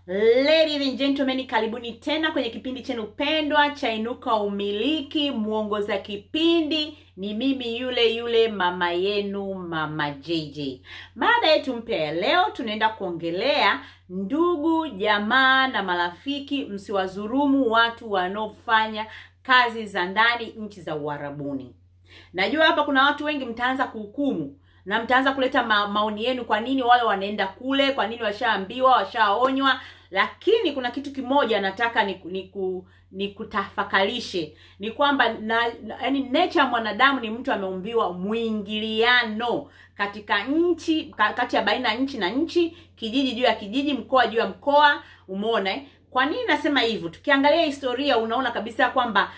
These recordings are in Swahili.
Ladies and gentlemen, karibuni tena kwenye kipindi chenu pendwa cha Inuka Umiliki. Muongoza kipindi ni mimi yule mama yenu, Mama JJ. Mada yetu mpya leo tunaenda kuongelea ndugu, jamaa na marafiki, msiwazurumu watu wanaofanya kazi za ndani nchi za Uarabuni. Najua hapa kuna watu wengi mtaanza kuhukumu na mtaanza kuleta maoni yenu, kwa nini wale wanaenda kule, kwa nini washaambiwa, washaonywa. Lakini kuna kitu kimoja nataka ni kutafakarishe, ni kwamba yani nature ya mwanadamu ni mtu ameumbiwa mwingiliano katika nchi, kati ya baina ya nchi na nchi, kijiji juu ya kijiji, mkoa juu ya mkoa. Umeona kwa nini nasema hivyo? Tukiangalia historia unaona kabisa kwamba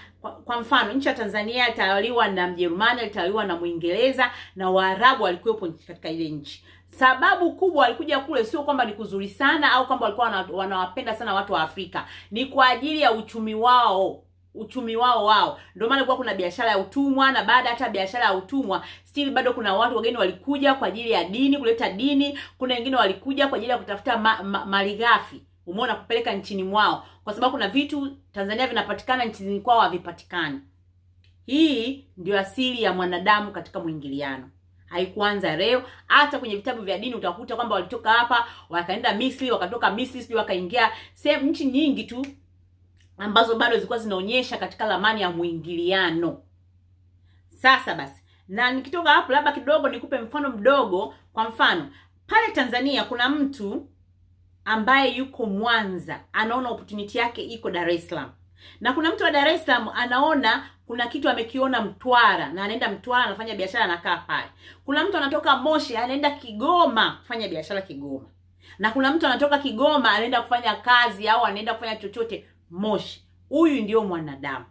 kwa mfano nchi ya Tanzania ilitawaliwa na Mjerumani, ilitawaliwa na Muingereza, na Waarabu walikuwepo katika ile nchi. Sababu kubwa walikuja kule sio kwamba ni kuzuri sana au kwamba walikuwa wanawapenda sana watu wa Afrika, ni kwa ajili ya uchumi wao. Ndio maana kulikuwa kuna biashara ya utumwa, na baada hata biashara ya utumwa still bado kuna watu wageni walikuja kwa ajili ya dini, kuleta dini. Kuna wengine walikuja kwa ajili ya kutafuta malighafi, umeona, kupeleka nchini mwao, kwa sababu kuna vitu Tanzania vinapatikana nchini kwao havipatikani. Hii ndio asili ya mwanadamu katika mwingiliano. Haikuanza leo. Hata kwenye vitabu vya dini utakuta kwamba walitoka hapa wakaenda Misri, wakatoka Misri wakaingia sehemu, nchi nyingi tu ambazo bado zilikuwa zinaonyesha katika ramani ya mwingiliano. Sasa basi, na nikitoka hapo labda kidogo nikupe mfano mdogo. Kwa mfano, pale Tanzania kuna mtu ambaye yuko Mwanza, anaona opportunity yake iko Dar es Salaam. Na kuna mtu wa Dar es Salaam anaona kuna kitu amekiona Mtwara, na anaenda Mtwara anafanya biashara, anakaa pale. Kuna mtu anatoka Moshi anaenda Kigoma kufanya biashara Kigoma. Na kuna mtu anatoka Kigoma anaenda kufanya kazi au anaenda kufanya chochote Moshi. Huyu ndio mwanadamu.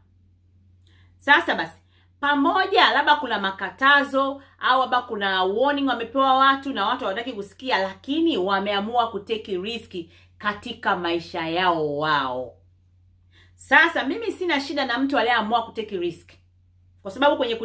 Sasa basi, pamoja labda kuna makatazo au labda kuna warning wamepewa watu na watu hawataki kusikia, lakini wameamua kuteki riski katika maisha yao wao. Sasa mimi sina shida na mtu aliyeamua kuteki risk, kwa sababu kwenye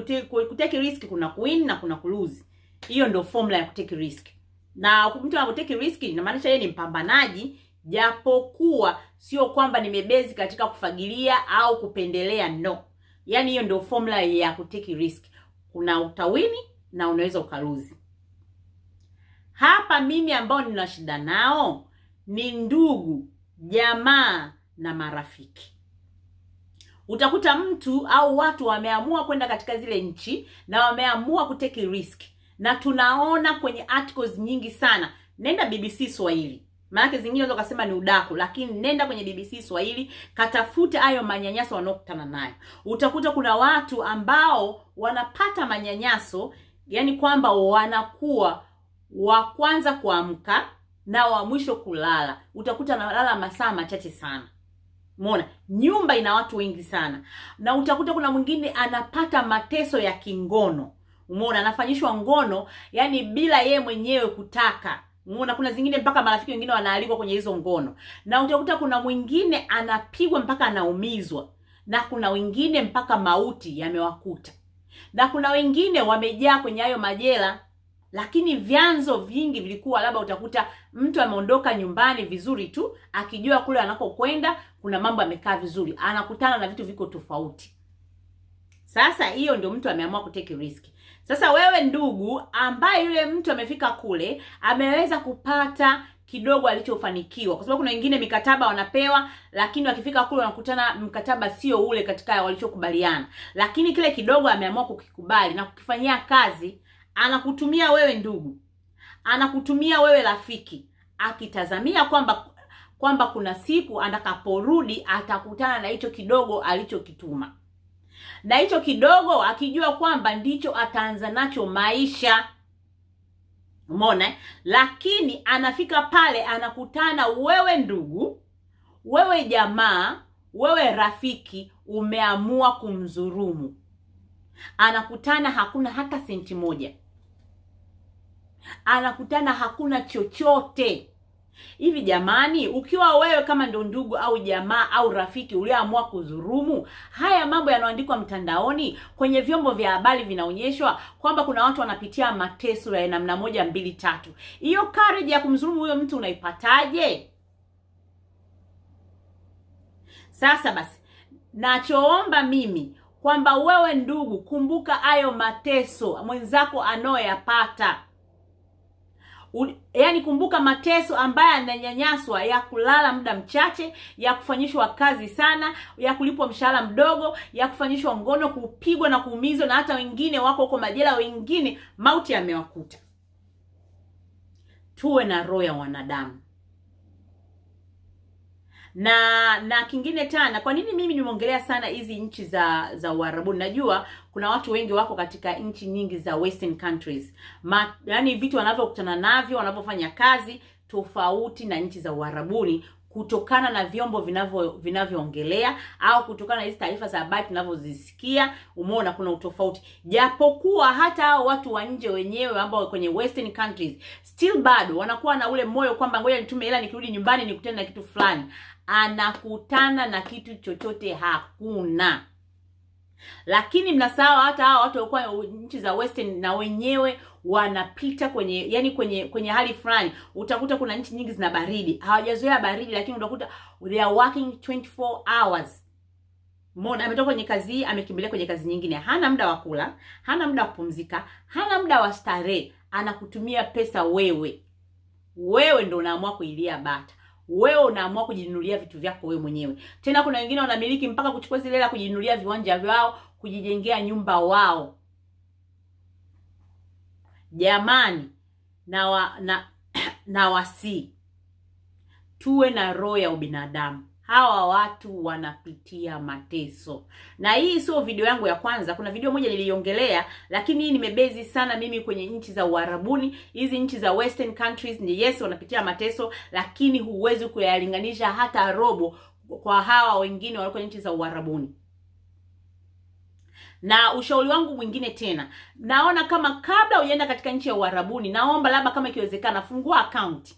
kuteki risk kuna kuwin na kuna kulose. Hiyo ndio formula ya kuteki risk. Na mtu anapoteki risk inamaanisha yeye ni mpambanaji, japokuwa sio kwamba nimebezi katika kufagilia au kupendelea, no. Yaani hiyo ndio formula ya kuteki risk. Kuna utawini na unaweza ukalose. Hapa mimi ambao nina shida nao ni ndugu, jamaa na marafiki. Utakuta mtu au watu wameamua kwenda katika zile nchi na wameamua kuteki risk. Na tunaona kwenye articles nyingi sana. Nenda BBC Swahili. Maana zingine unaweza kusema ni udaku, lakini nenda kwenye BBC Swahili, katafuta hayo manyanyaso wanaokutana nayo. Utakuta kuna watu ambao wanapata manyanyaso, yani kwamba wanakuwa wa kwanza kuamka na wa mwisho kulala. Utakuta analala masaa machache sana. Umeona? Nyumba ina watu wengi sana. Na utakuta kuna mwingine anapata mateso ya kingono. Umeona? Anafanyishwa ngono yani bila yeye mwenyewe kutaka. Umeona? Kuna zingine mpaka marafiki wengine wanaalikwa kwenye hizo ngono. Na utakuta kuna mwingine anapigwa mpaka anaumizwa. Na kuna wengine mpaka mauti yamewakuta. Na kuna wengine wamejaa kwenye hayo majela. Lakini vyanzo vingi vilikuwa labda utakuta mtu ameondoka nyumbani vizuri tu, akijua kule anakokwenda kuna mambo yamekaa vizuri, anakutana na vitu viko tofauti. Sasa hiyo ndio mtu ameamua kutake risk. Sasa wewe ndugu, ambaye yule mtu amefika kule, ameweza kupata kidogo alichofanikiwa, kwa sababu kuna wengine mikataba wanapewa, lakini wakifika kule wanakutana mkataba sio ule katika walichokubaliana. Lakini kile kidogo ameamua kukikubali na kukifanyia kazi. Anakutumia wewe ndugu, anakutumia wewe rafiki, akitazamia kwamba kuna siku atakaporudi atakutana na hicho kidogo alichokituma. Na hicho kidogo akijua kwamba ndicho ataanza nacho maisha. Umeona? Lakini anafika pale anakutana wewe ndugu, wewe jamaa, wewe rafiki, umeamua kumzurumu. Anakutana hakuna hata senti moja. Anakutana hakuna chochote. Hivi jamani, ukiwa wewe kama ndo ndugu au jamaa au rafiki uliamua kuzurumu, haya mambo yanaandikwa mtandaoni, kwenye vyombo vya habari vinaonyeshwa kwamba kuna watu wanapitia mateso ya namna moja, mbili, tatu. Hiyo courage ya kumzurumu huyo mtu unaipataje? Sasa basi, nachoomba mimi kwamba wewe ndugu, kumbuka hayo mateso mwenzako anoyapata. Yaani kumbuka mateso ambaye ananyanyaswa, ya kulala muda mchache, ya kufanyishwa kazi sana, ya kulipwa mshahara mdogo, ya kufanyishwa ngono, kupigwa na kuumizwa, na hata wengine wako huko majela, wengine mauti yamewakuta. Tuwe na roho ya wanadamu. Na kingine tena, kwa nini mimi nimeongelea sana hizi nchi za Uarabuni? Najua kuna watu wengi wako katika nchi nyingi za western countries. Yaani vitu wanavyokutana navyo, wanavyofanya kazi tofauti na nchi za Uarabuni, kutokana na vyombo vinavyoongelea au kutokana na hizo taarifa za habari tunavyozisikia. Umeona kuna utofauti. Japokuwa hata hao watu wa nje wenyewe ambao kwenye western countries still bado wanakuwa na ule moyo kwamba ngoja nitume hela nikirudi nyumbani nikutane na kitu fulani. Anakutana na kitu chochote hakuna. Lakini mnasahau hata hao watu walikuwa nchi za western na wenyewe wanapita kwenye hali fulani. Utakuta kuna nchi nyingi zina baridi. Hawajazoea baridi, lakini utakuta they are working 24 hours. Mbona ametoka kwenye kazi, amekimbilia kwenye kazi nyingine. Hana muda wa kula, hana muda wa kupumzika, hana muda wa starehe. Anakutumia pesa wewe. Wewe ndio unaamua kuilia bata. Wewe unaamua kujinunulia vitu vyako wewe mwenyewe. Tena kuna wengine wanamiliki mpaka kuchukua zile hela kujinunulia viwanja vyao, kujijengea nyumba wao. Jamani, na wasi tuwe na roho ya ubinadamu. Hawa watu wanapitia mateso. Na hii sio video yangu ya kwanza. Kuna video moja niliongelea, lakini hii nimebezi sana mimi kwenye nchi za Uarabuni. Hizi nchi za western countries ni yes wanapitia mateso, lakini huwezi kuyalinganisha hata robo kwa hawa wengine walioko kwenye nchi za Uarabuni. Na ushauri wangu mwingine tena, naona kama kabla hujaenda katika nchi ya Uarabuni, naomba labda kama ikiwezekana fungua account.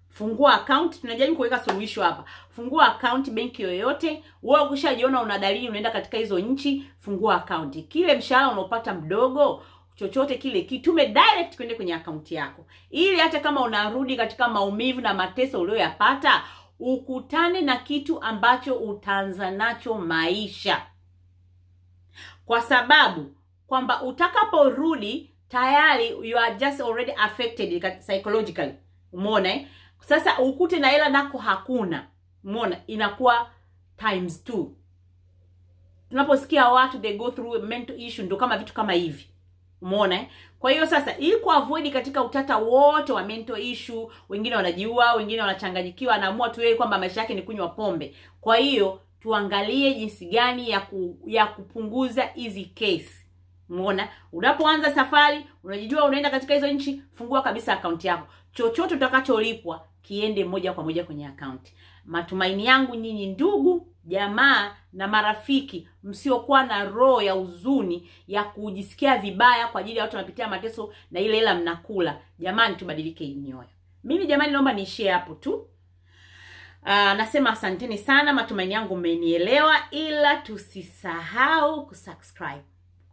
Fungua account, tunajaribu kuweka suluhisho hapa. Fungua account benki yoyote. Wewe ukishajiona una dalili unaenda katika hizo nchi, fungua account. Kile mshahara unaopata mdogo, chochote kile kitume direct kwende kwenye account yako. Ili hata kama unarudi katika maumivu na mateso uliyoyapata, ukutane na kitu ambacho utaanza nacho maisha. Kwa sababu kwamba utakaporudi tayari you are just already affected psychologically. Umeona Sasa ukute na hela nako hakuna. Umeona inakuwa times 2. Tunaposikia watu they go through mental issue ndo kama vitu kama hivi. Umeona Kwa hiyo sasa ili kuavoid katika utata wote wa mental issue, wengine wanajiua, wengine wanachanganyikiwa, anaamua tu yeye kwamba maisha yake ni kunywa pombe. Kwa hiyo tuangalie jinsi gani ya kupunguza hizi case. Umeona unapoanza safari, unajijua unaenda katika hizo nchi, fungua kabisa account yako. Chochote utakacholipwa kiende moja kwa moja kwenye account. Matumaini yangu nyinyi ndugu, jamaa na marafiki msiokuwa na roho ya huzuni ya kujisikia vibaya kwa ajili ya watu wanapitia mateso na ile hela mnakula. Jamani tubadilike hii mioyo. Mimi jamani naomba niishie hapo tu. Nasema asanteni sana, matumaini yangu mmenielewa, ila tusisahau kusubscribe,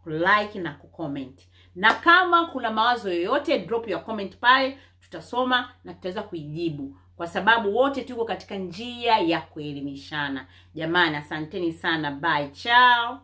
kulike na kucomment. Na kama kuna mawazo yoyote, drop your comment pale, tutasoma na tutaweza kuijibu. Kwa sababu wote tuko katika njia ya kuelimishana. Jamani asanteni sana, bye, ciao.